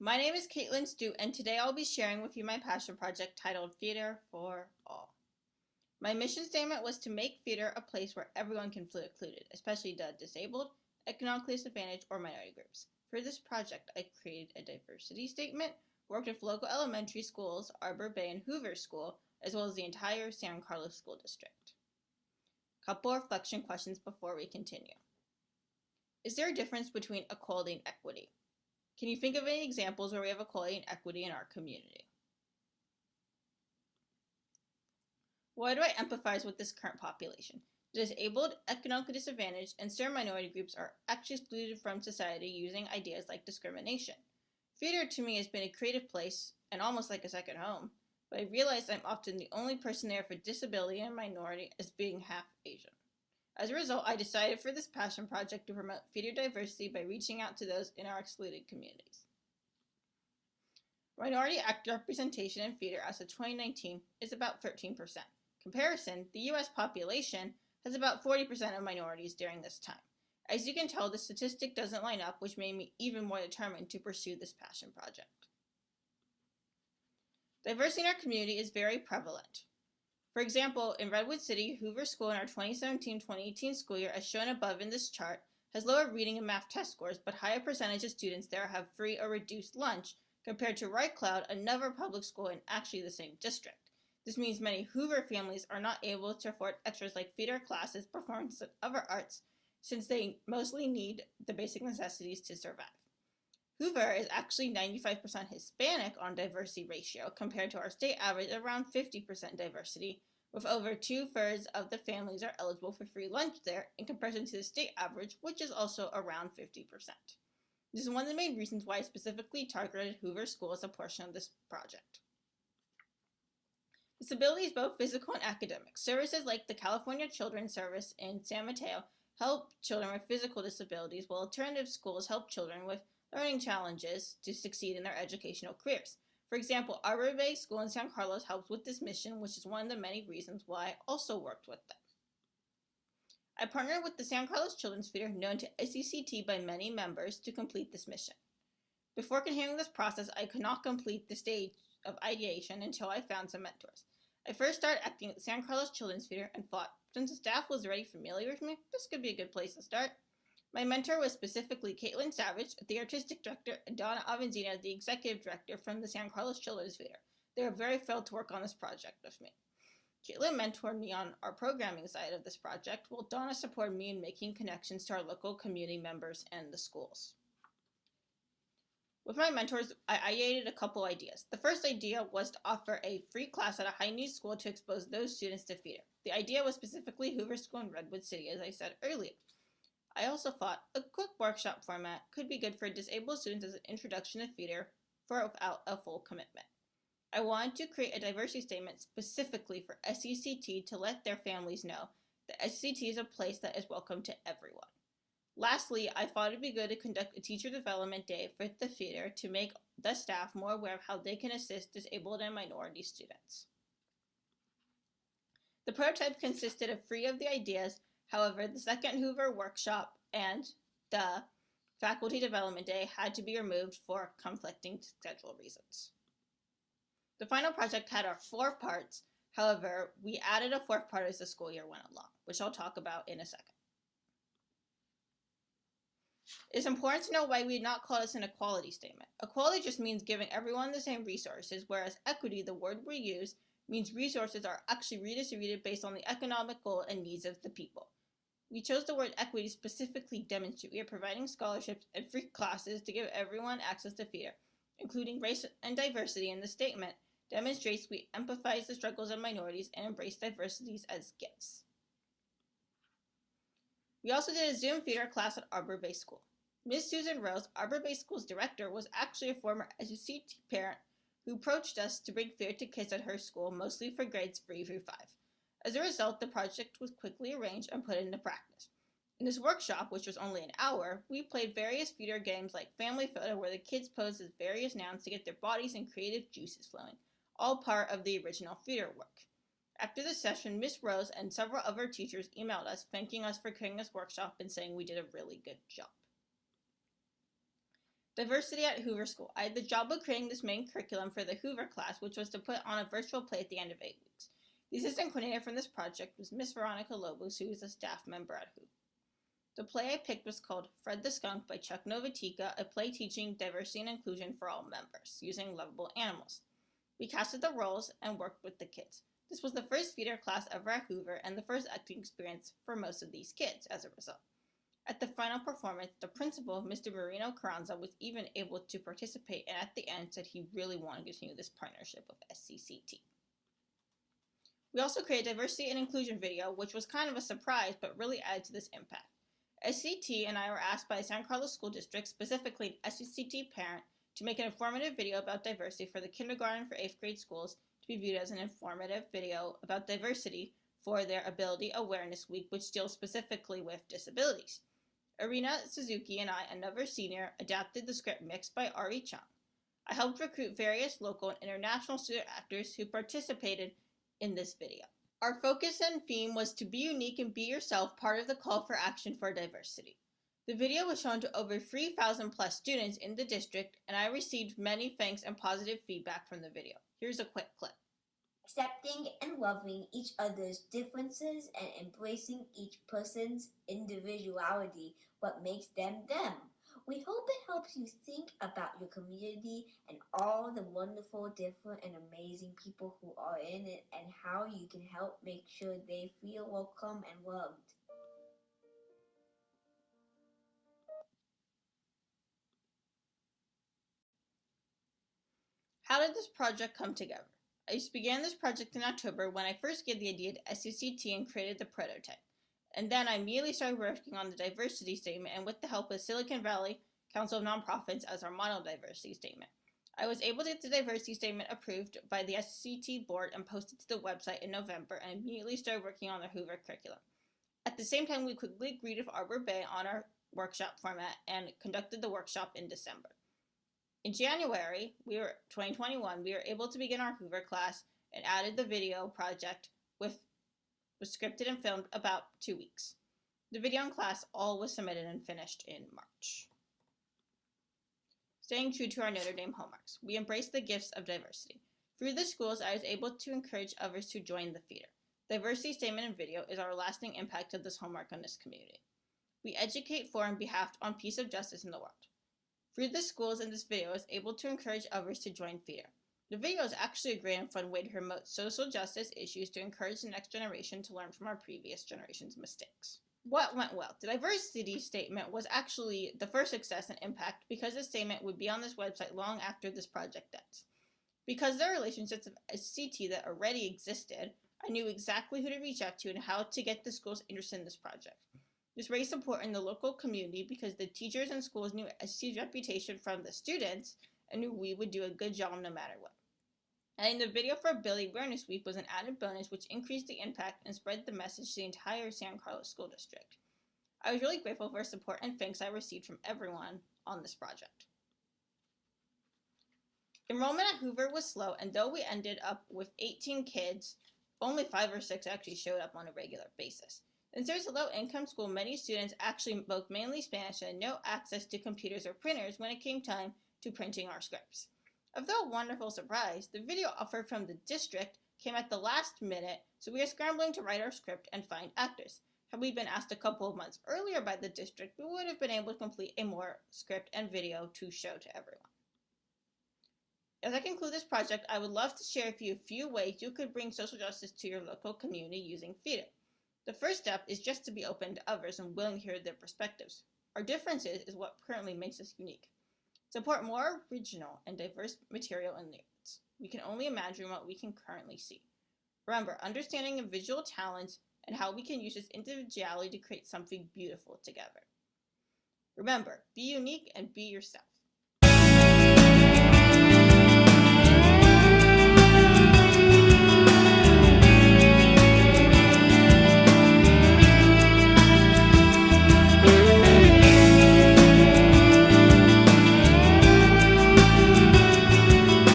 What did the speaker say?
My name is Kaitlin Studt, and today I'll be sharing with you my passion project titled Theater for All. My mission statement was to make theater a place where everyone can feel included, especially the disabled, economically disadvantaged, or minority groups. For this project, I created a diversity statement, worked with local elementary schools, Arbor Bay and Hoover School, as well as the entire San Carlos School District. Couple reflection questions before we continue. Is there a difference between equality and equity? Can you think of any examples where we have equality and equity in our community? Why do I empathize with this current population? The disabled, economically disadvantaged, and certain minority groups are actually excluded from society using ideas like discrimination. Theater to me has been a creative place and almost like a second home, but I realize I'm often the only person there for disability and minority as being half Asian. As a result, I decided for this passion project to promote theater diversity by reaching out to those in our excluded communities. Minority actor representation in theater as of 2019 is about 13%. Comparison, the U.S. population has about 40% of minorities during this time. As you can tell, the statistic doesn't line up, which made me even more determined to pursue this passion project. Diversity in our community is very prevalent. For example, in Redwood City, Hoover School in our 2017-2018 school year, as shown above in this chart, has lower reading and math test scores, but higher percentage of students there have free or reduced lunch compared to Wright Cloud, another public school in actually the same district. This means many Hoover families are not able to afford extras like theater classes, performance, and other arts, since they mostly need the basic necessities to survive. Hoover is actually 95% Hispanic on diversity ratio compared to our state average around 50% diversity, with over 2/3 of the families are eligible for free lunch there in comparison to the state average, which is also around 50%. This is one of the main reasons why I specifically targeted Hoover School as a portion of this project. Disability is both physical and academic. Services like the California Children's Service in San Mateo help children with physical disabilities, while alternative schools help children with learning challenges to succeed in their educational careers. For example, Arbor Bay School in San Carlos helps with this mission, which is one of the many reasons why I also worked with them. I partnered with the San Carlos Children's Theater, known to SECT by many members, to complete this mission. Before continuing this process, I could not complete the stage of ideation until I found some mentors. I first started acting at the San Carlos Children's Theater and thought, since the staff was already familiar with me, this could be a good place to start. My mentor was specifically Kaitlin Savage, the artistic director, and Donna Avanzina, the executive director from the San Carlos Children's Theater. They were very thrilled to work on this project with me. Kaitlin mentored me on our programming side of this project, while Donna supported me in making connections to our local community members and the schools. With my mentors, I ideated a couple ideas. The first idea was to offer a free class at a high-needs school to expose those students to theater. The idea was specifically Hoover School in Redwood City, as I said earlier. I also thought a quick workshop format could be good for disabled students as an introduction to theater without a full commitment. I wanted to create a diversity statement specifically for SECT to let their families know that SECT is a place that is welcome to everyone. Lastly, I thought it'd be good to conduct a teacher development day for the theater to make the staff more aware of how they can assist disabled and minority students. The prototype consisted of 3 of the ideas. However, the second Hoover workshop and the faculty development day had to be removed for conflicting schedule reasons. The final project had our 4 parts. However, we added a 4th part as the school year went along, which I'll talk about in a second. It's important to know why we did not call this an equality statement. Equality just means giving everyone the same resources, whereas equity, the word we use, means resources are actually redistributed based on the economic goal and needs of the people. We chose the word equity to specifically demonstrate we are providing scholarships and free classes to give everyone access to theater, including race and diversity in the statement, demonstrates we empathize the struggles of minorities and embrace diversities as gifts. We also did a Zoom theater class at Arbor Bay School. Ms. Susan Rose, Arbor Bay School's director, was actually a former SECT parent who approached us to bring theater to kids at her school, mostly for grades 3 through 5. As a result, the project was quickly arranged and put into practice. In this workshop, which was only an hour, we played various theater games like Family Photo, where the kids posed as various nouns to get their bodies and creative juices flowing, all part of the original theater work. After the session, Miss Rose and several other teachers emailed us thanking us for creating this workshop and saying we did a really good job. Diversity at Hoover School. I had the job of creating this main curriculum for the Hoover class, which was to put on a virtual play at the end of 8 weeks. The assistant coordinator from this project was Miss Veronica Lobos, who is a staff member at Hoover. The play I picked was called Fred the Skunk by Chuck Novatica, a play teaching diversity and inclusion for all members, using lovable animals. We casted the roles and worked with the kids. This was the first theater class ever at Hoover and the first acting experience for most of these kids as a result. At the final performance, the principal, Mr. Marino Carranza, was even able to participate and at the end said he really wanted to continue this partnership with SCCT. We also created a diversity and inclusion video, which was kind of a surprise but really added to this impact. SCT and I were asked by the San Carlos School District, specifically an SCCT parent, to make an informative video about diversity for the kindergarten for 8th grade schools to be viewed as an informative video about diversity for their Ability Awareness Week, which deals specifically with disabilities. Arena Suzuki and I, another senior, adapted the script mixed by Ari Chung. I helped recruit various local and international student actors who participated in this video. Our focus and theme was to be unique and be yourself, part of the call for action for diversity. The video was shown to over 3,000 plus students in the district, and I received many thanks and positive feedback from the video. Here's a quick clip. Accepting and loving each other's differences and embracing each person's individuality, what makes them them. We hope it helps you think about your community and all the wonderful, different, and amazing people who are in it and how you can help make sure they feel welcome and loved. How did this project come together? I began this project in October when I first gave the idea to SCCT and created the prototype. And then I immediately started working on the diversity statement and with the help of Silicon Valley Council of Nonprofits as our model diversity statement. I was able to get the diversity statement approved by the SCCT board and posted to the website in November and immediately started working on the Hoover curriculum. At the same time, we quickly agreed with Arbor Bay on our workshop format and conducted the workshop in December. In January 2021, we were able to begin our Hoover class and added the video project was scripted and filmed about 2 weeks. The video and class all was submitted and finished in March. Staying true to our Notre Dame hallmarks, we embraced the gifts of diversity. Through the schools, I was able to encourage others to join the theater. Diversity statement and video is our lasting impact of this hallmark on this community. We educate for and behalf on peace of justice in the world. Through the schools in this video, I was able to encourage others to join theater. The video is actually a great and fun way to promote social justice issues to encourage the next generation to learn from our previous generation's mistakes. What went well? The diversity statement was actually the first success and impact because the statement would be on this website long after this project ends. Because there are relationships of SCT that already existed, I knew exactly who to reach out to and how to get the schools interested in this project. This raised support in the local community because the teachers and schools knew SCT's reputation from the students and knew we would do a good job no matter what. Adding the video for Ability Awareness Week was an added bonus which increased the impact and spread the message to the entire San Carlos School District. I was really grateful for support and thanks I received from everyone on this project. Enrollment at Hoover was slow, and though we ended up with 18 kids, only 5 or 6 actually showed up on a regular basis. Since there's a low-income school, many students actually spoke mainly Spanish and had no access to computers or printers when it came time to printing our scripts. Although a wonderful surprise, the video offer from the district came at the last minute, so we are scrambling to write our script and find actors. Had we been asked a couple of months earlier by the district, we would have been able to complete a more script and video to show to everyone. As I conclude this project, I would love to share with you a few ways you could bring social justice to your local community using theater. The first step is just to be open to others and willing to hear their perspectives. Our differences is what currently makes us unique. Support more original and diverse material in the arts. We can only imagine what we can currently see. Remember, understanding of visual talents and how we can use this individuality to create something beautiful together. Remember, be unique and be yourself.